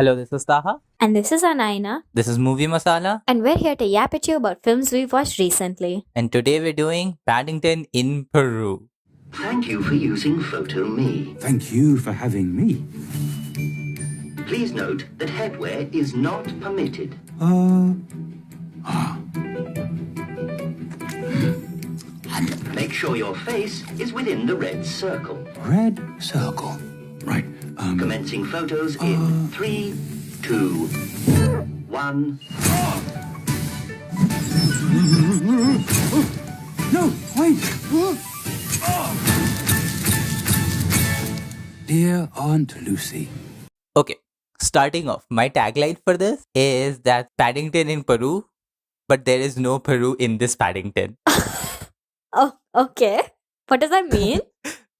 Hello, this is Taha. And this is Anaina. This is Movie Masala. And we're here to yap at you about films we've watched recently. And today we're doing Paddington in Peru. Thank you for using PhotoMe. Thank you for having me. Please note that headwear is not permitted. Make sure your face is within the red circle. Red circle. Right. Commencing photos in 3, 2, 1. No, wait. Dear Aunt Lucy. Okay, starting off, my tagline for this is that Paddington in Peru, but there is no Peru in this Paddington. Oh, okay. What does that mean?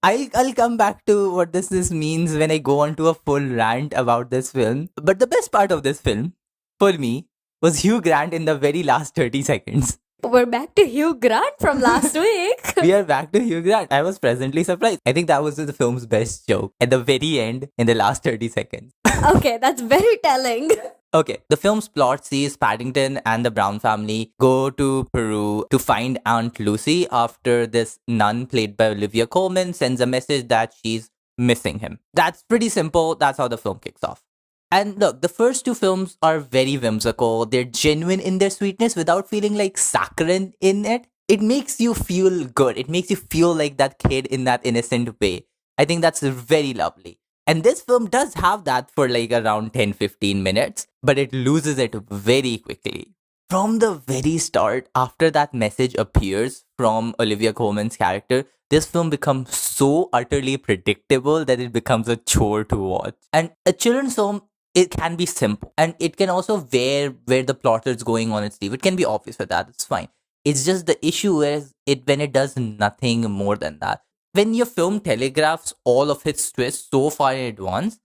I'll come back to what this means when I go on to a full rant about this film. But the best part of this film, for me, was Hugh Grant in the very last 30 seconds. We're back to Hugh Grant from last week. We are back to Hugh Grant. I was pleasantly surprised. I think that was the film's best joke at the very end in the last 30 seconds. Okay, that's very telling. Okay, the film's plot sees Paddington and the Brown family go to Peru to find Aunt Lucy after this nun played by Olivia Coleman sends a message that she's missing him. That's pretty simple. That's how the film kicks off. And look, the first two films are very whimsical. They're genuine in their sweetness without feeling like saccharine in it. It makes you feel good. It makes you feel like that kid in that innocent way. I think that's very lovely. And this film does have that for like around 10-15 minutes, but it loses it very quickly. From the very start, after that message appears from Olivia Coleman's character, this film becomes so utterly predictable that it becomes a chore to watch. And a children's film, it can be simple. And it can also wear where the plot is going on its sleeve. It can be obvious for that. It's fine. It's just the issue is when it does nothing more than that. When your film telegraphs all of its twists so far in advance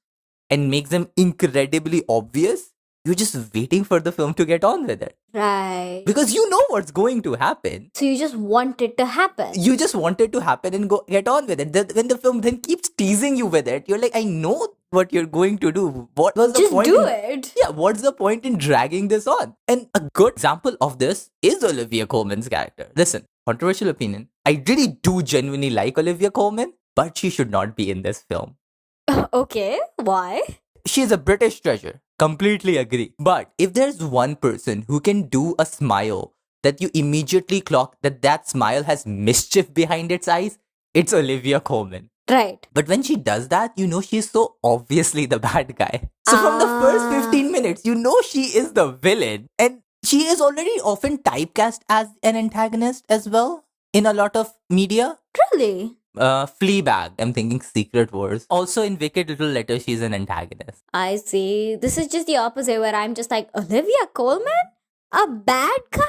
and makes them incredibly obvious, you're just waiting for the film to get on with it. Right. Because you know what's going to happen. So you just want it to happen. You just want it to happen and get on with it. When the film then keeps teasing you with it, you're like, I know what you're going to do. What was the Just point? do it. Yeah, what's the point in dragging this on? And a good example of this is Olivia Coleman's character. Listen, controversial opinion. I really do genuinely like Olivia Coleman, but she should not be in this film. Okay, why? She is a British treasure. Completely agree. But if there's one person who can do a smile that you immediately clock that smile has mischief behind its eyes, it's Olivia Coleman. Right. But when she does that, you know she's so obviously the bad guy. So from the first 15 minutes, you know she is the villain. And she is already often typecast as an antagonist as well in a lot of media. Really? Fleabag, I'm thinking Secret Wars. Also in Wicked Little Letters, she's an antagonist. I see. This is just the opposite where I'm just like, Olivia Coleman? A bad guy?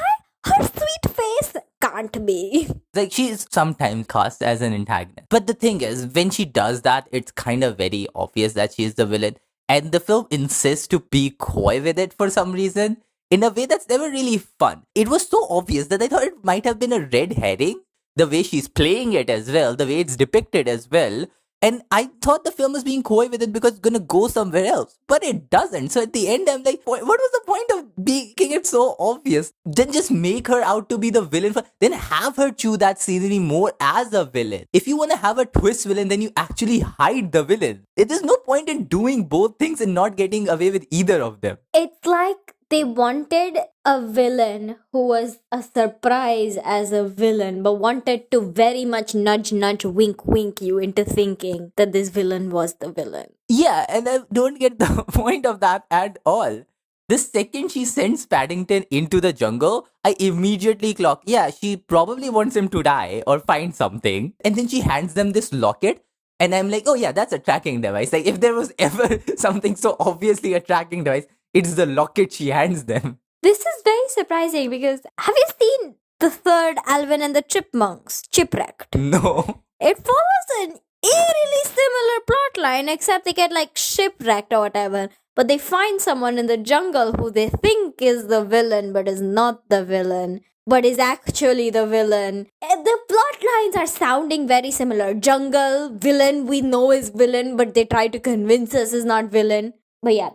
Her sweet face can't be. Like, she is sometimes cast as an antagonist. But the thing is, when she does that, it's kind of very obvious that she is the villain. And the film insists to be coy with it for some reason, in a way that's never really fun. It was so obvious that I thought it might have been a red herring. The way she's playing it as well, the way it's depicted as well. And I thought the film was being coy with it because it's gonna go somewhere else. But it doesn't. So at the end, I'm like, what was the point of making it so obvious? Then just make her out to be the villain. Then have her chew that scenery more as a villain. If you want to have a twist villain, then you actually hide the villain. There's no point in doing both things and not getting away with either of them. It's like they wanted a villain who was a surprise as a villain, but wanted to very much nudge, wink you into thinking that this villain was the villain. Yeah, and I don't get the point of that at all. The second she sends Paddington into the jungle, I immediately clock, yeah, she probably wants him to die or find something. And then she hands them this locket. And I'm like, oh yeah, that's a tracking device. Like, if there was ever something so obviously a tracking device, it's the locket she hands them. This is very surprising because have you seen the third Alvin and the Chipmunks, Chipwrecked? No. It follows an eerily similar plotline, except they get like shipwrecked or whatever. But they find someone in the jungle who they think is the villain, but is not the villain, but is actually the villain. And the plot lines are sounding very similar. Jungle, villain, we know is villain, but they try to convince us is not villain. But yeah,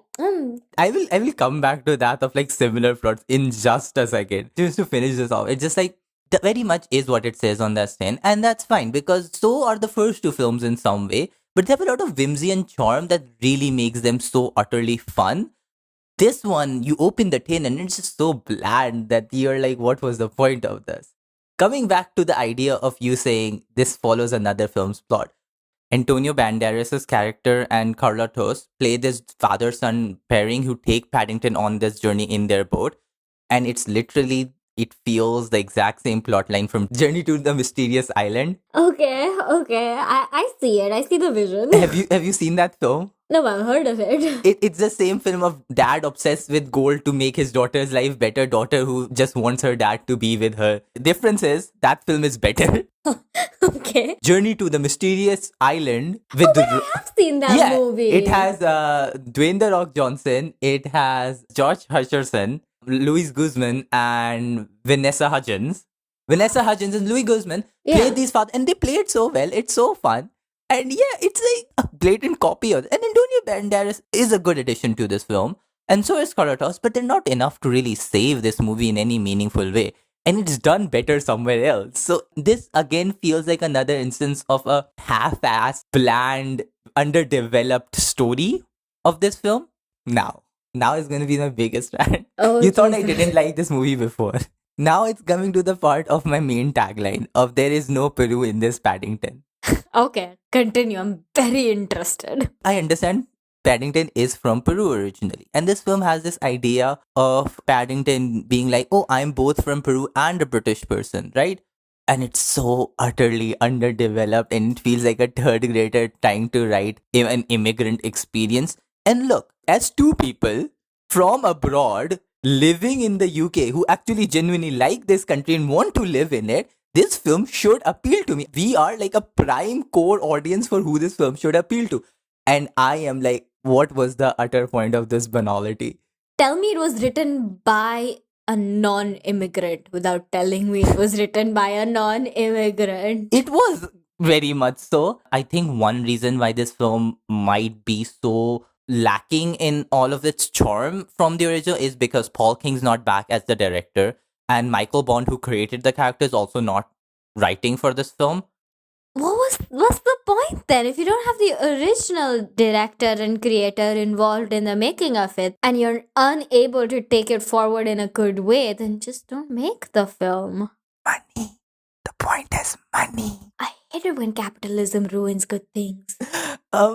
I will come back to that of like similar plots in just a second. Just to finish this off. It's just like that very much is what it says on that tin, and that's fine because so are the first two films in some way. But they have a lot of whimsy and charm that really makes them so utterly fun. This one, you open the tin and it's just so bland that you're like, what was the point of this? Coming back to the idea of you saying this follows another film's plot. Antonio Banderas' character and Carla Tost play this father-son pairing who take Paddington on this journey in their boat. And it's literally, it feels the exact same plot line from Journey to the Mysterious Island. okay. I see it. I see the vision. Have you seen that film? No, I've heard of it. It's the same film of dad obsessed with gold to make his daughter's life better, daughter who just wants her dad to be with her. Difference is, that film is better. Okay. Journey to the Mysterious Island with I've seen that movie. It has Dwayne The Rock Johnson, it has George Hutcherson, Louis Guzman, and Vanessa Hudgens. Vanessa Hudgens and Louis Guzman played these fathers, and they played so well. It's so fun. And yeah, it's like a blatant copy of it. And Antonio Banderas is a good addition to this film. And so is Carla Tost, but they're not enough to really save this movie in any meaningful way. And it's done better somewhere else. So this again feels like another instance of a half-assed, bland, underdeveloped story of this film. Now is going to be my biggest rant. Oh, you thought I Jesus. didn't like this movie before. Now it's coming to the part of my main tagline of there is no Peru in this Paddington. Okay, continue. I'm very interested. I understand Paddington is from Peru originally. And this film has this idea of Paddington being like, oh, I'm both from Peru and a British person, right? And it's so utterly underdeveloped and it feels like a third grader trying to write an immigrant experience. And look, as two people from abroad living in the UK who actually genuinely like this country and want to live in it, this film should appeal to me. We are like a prime core audience for who this film should appeal to. And I am like, what was the utter point of this banality? Tell me it was written by a non-immigrant without telling me it was written by a non-immigrant. It was very much so. I think one reason why this film might be so lacking in all of its charm from the original is because Paul King's not back as the director, and Michael Bond, who created the character, is also not writing for this film. What's the point then? If you don't have the original director and creator involved in the making of it, and you're unable to take it forward in a good way, then just don't make the film. Money. The point is money. I hate it when capitalism ruins good things.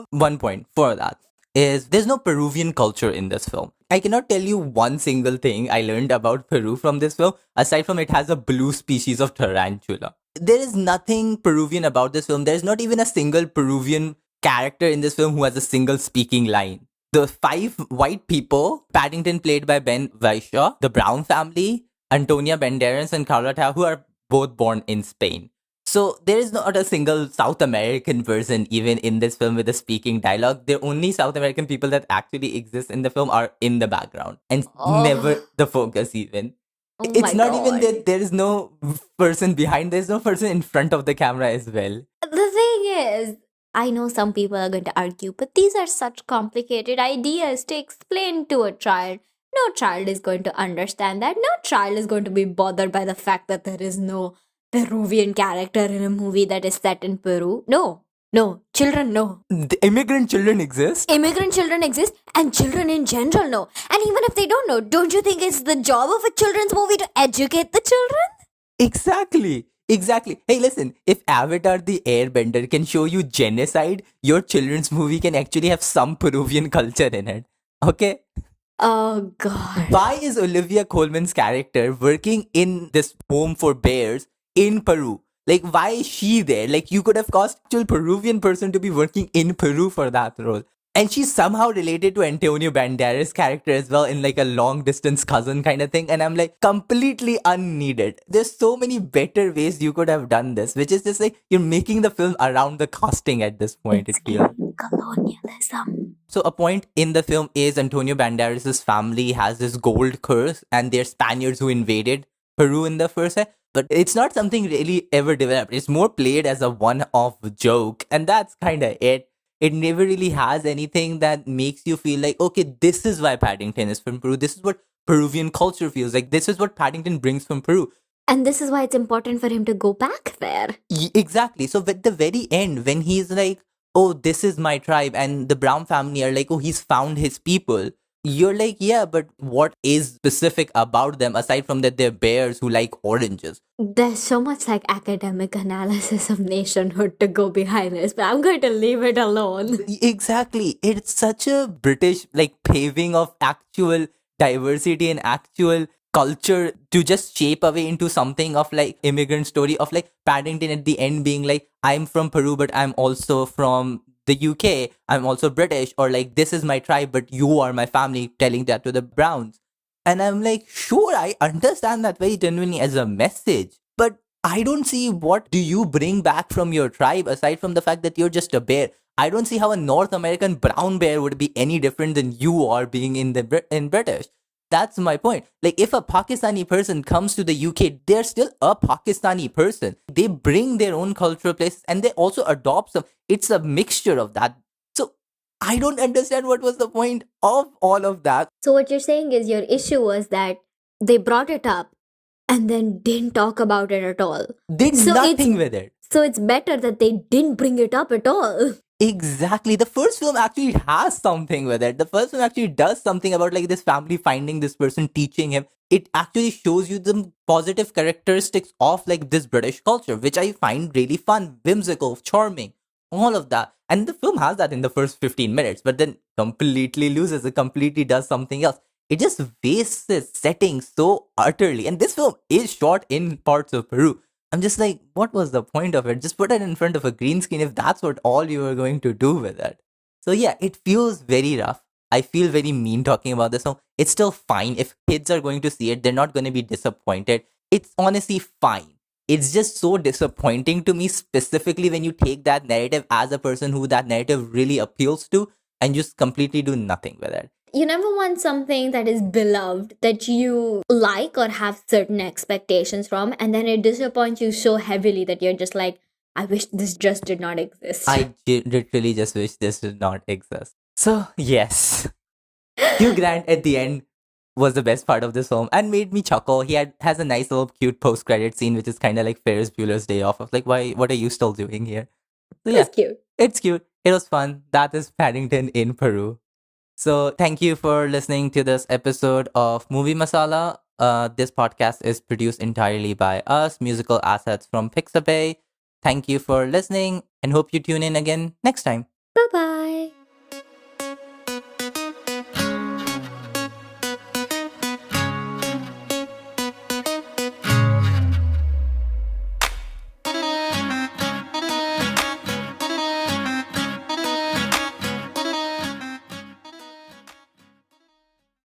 One point for that is there's no Peruvian culture in this film. I cannot tell you one single thing I learned about Peru from this film, aside from it has a blue species of tarantula. There is nothing Peruvian about this film. There's not even a single Peruvian character in this film who has a single speaking line. The 5 white people, Paddington played by Ben Vaishaw, the Brown family, Antonia Banderas and Carla Tao, who are both born in Spain. So there is not a single South American person even in this film with a speaking dialogue. The only South American people that actually exist in the film are in the background and never the focus even. Oh It's my not even God. that there is no person behind, there's no person in front of the camera as well. The thing is, I know some people are going to argue, but these are such complicated ideas to explain to a child. No child is going to understand that. No child is going to be bothered by the fact that there is no Peruvian character in a movie that is set in Peru. No, children know. The immigrant children exist. Immigrant children exist, and children in general know. And even if they don't know, don't you think it's the job of a children's movie to educate the children? Exactly. Hey, listen, if Avatar the Airbender can show you genocide, your children's movie can actually have some Peruvian culture in it. Okay? Oh, God. Why is Olivia Coleman's character working in this home for bears in Peru? Like, why is she there? Like, you could have cast actual Peruvian person to be working in Peru for that role. And she's somehow related to Antonio Banderas' character as well in like a long distance cousin kind of thing. And I'm like, completely unneeded. There's so many better ways you could have done this, which is just like you're making the film around the casting at this point, it feels. Colonialism. So a point in the film is Antonio Banderas' family has this gold curse and they're Spaniards who invaded Peru in the first time. But it's not something really ever developed. It's more played as a one-off joke. And that's kind of it. It never really has anything that makes you feel like, okay, this is why Paddington is from Peru. This is what Peruvian culture feels like. This is what Paddington brings from Peru. And this is why it's important for him to go back there. Exactly. So at the very end, when he's like, oh, this is my tribe, and the Brown family are like, oh, he's found his people. You're like, yeah, but what is specific about them aside from that they're bears who like oranges? There's so much like academic analysis of nationhood to go behind this, but I'm going to leave it alone. Exactly. It's such a British like paving of actual diversity and actual culture to just shape away into something of like immigrant story of like Paddington at the end being like, I'm from Peru, but I'm also from the UK. I'm also British, or like, this is my tribe, but you are my family, telling that to the Browns. And I'm like, sure, I understand that very genuinely as a message, but I don't see what do you bring back from your tribe aside from the fact that you're just a bear. I don't see how a North American brown bear would be any different than you are being in in British. That's my point. Like, if a Pakistani person comes to the UK, they're still a Pakistani person. They bring their own cultural places and they also adopt some. It's a mixture of that. So I don't understand what was the point of all of that. So, what you're saying is your issue was that they brought it up and then didn't talk about it at all. Did So nothing with it. So, it's better that they didn't bring it up at all. Exactly. The first film actually has something with it. The first film actually does something about like this family finding this person, teaching him. It actually shows you the positive characteristics of like this British culture, which I find really fun, whimsical, charming, all of that. And the film has that in the first 15 minutes, but then completely loses it, completely does something else. It just wastes its setting so utterly. And this film is shot in parts of Peru. I'm just like, what was the point of it? Just put it in front of a green screen if that's what all you were going to do with it. So yeah, it feels very rough. I feel very mean talking about this. So it's still fine. If kids are going to see it, they're not going to be disappointed. It's honestly fine. It's just so disappointing to me, specifically when you take that narrative as a person who that narrative really appeals to and just completely do nothing with it. You never want something that is beloved, that you like or have certain expectations from, and then it disappoints you so heavily that you're just like, I wish this just did not exist. I literally just wish this did not exist. So, yes, Hugh Grant at the end was the best part of this film and made me chuckle. He has a nice little cute post-credit scene, which is kind of like Ferris Bueller's Day Off. Of like, why? What are you still doing here? So yeah, It's cute. it's cute. It was fun. That is Paddington in Peru. So thank you for listening to this episode of Movie Masala. This podcast is produced entirely by us, musical assets from Pixabay. Thank you for listening and hope you tune in again next time. Bye bye.